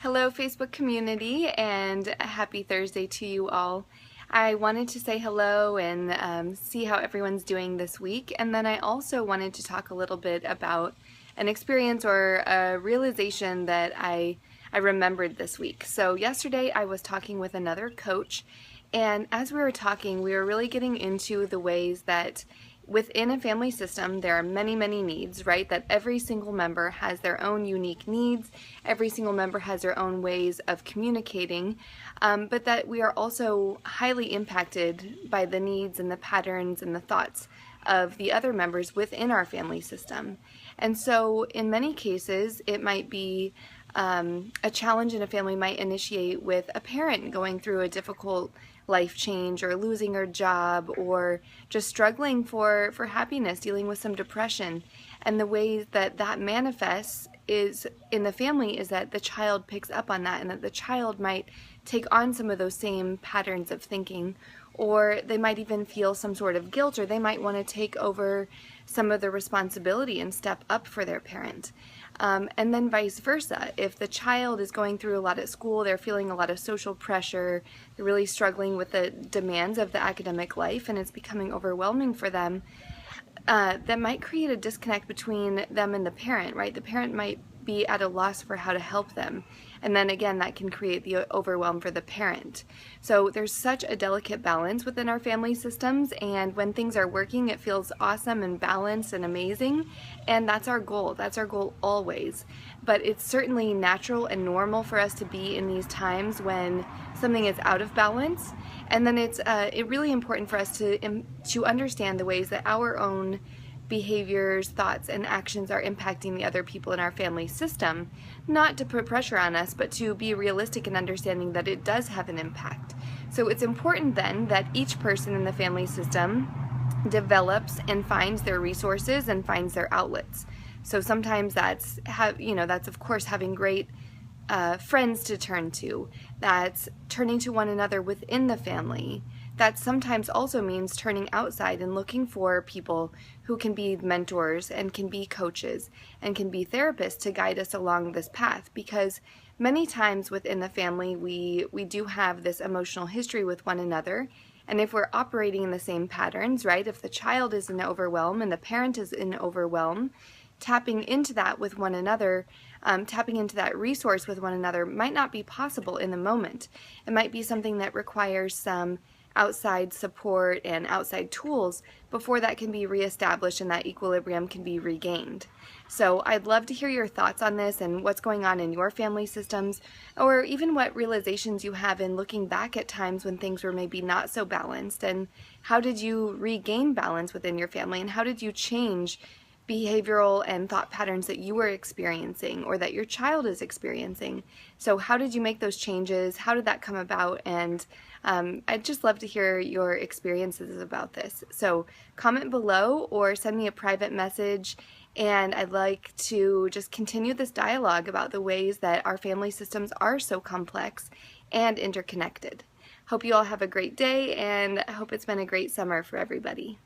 Hello, Facebook community, and a happy Thursday to you all. I wanted to say hello and see how everyone's doing this week, and then I also wanted to talk a little bit about an experience or a realization that I remembered this week. So yesterday I was talking with another coach, and as we were talking, we were really getting into the ways that within a family system, there are many, many needs, right? That every single member has their own unique needs. Every single member has their own ways of communicating, but that we are also highly impacted by the needs and the patterns and the thoughts of the other members within our family system. And so in many cases, it might be a challenge in a family might initiate with a parent going through a difficult life change or losing her job or just struggling for happiness, dealing with some depression. And the ways that that manifests is in the family is that the child picks up on that, and that the child might take on some of those same patterns of thinking, or they might even feel some sort of guilt, or they might want to take over some of the responsibility and step up for their parent. And then vice versa. If the child is going through a lot at school, they're feeling a lot of social pressure, they're really struggling with the demands of the academic life, and it's becoming overwhelming for them, that might create a disconnect between them and the parent, right? The parent might be at a loss for how to help them. And then again, that can create the overwhelm for the parent. So there's such a delicate balance within our family systems, and when things are working, it feels awesome and balanced and amazing, and that's our goal. That's our goal always. But it's certainly natural and normal for us to be in these times when something is out of balance, and then it's really important for us to understand the ways that our own behaviors, thoughts, and actions are impacting the other people in our family system, not to put pressure on us, but to be realistic in understanding that it does have an impact. So it's important then that each person in the family system develops and finds their resources and finds their outlets. So sometimes that's of course having great friends to turn to. That's turning to one another within the family. That sometimes also means turning outside and looking for people who can be mentors and can be coaches and can be therapists to guide us along this path, because many times within the family we do have this emotional history with one another, and if we're operating in the same patterns, right, if the child is in overwhelm and the parent is in overwhelm, tapping into that with one another, tapping into that resource with one another might not be possible in the moment. It might be something that requires some outside support and outside tools before that can be reestablished and that equilibrium can be regained. So I'd love to hear your thoughts on this and what's going on in your family systems, or even what realizations you have in looking back at times when things were maybe not so balanced, and how did you regain balance within your family, and how did you change behavioral and thought patterns that you were experiencing or that your child is experiencing. So how did you make those changes? How did that come about? And I'd just love to hear your experiences about this. So comment below or send me a private message, and I'd like to just continue this dialogue about the ways that our family systems are so complex and interconnected. Hope you all have a great day, and I hope it's been a great summer for everybody.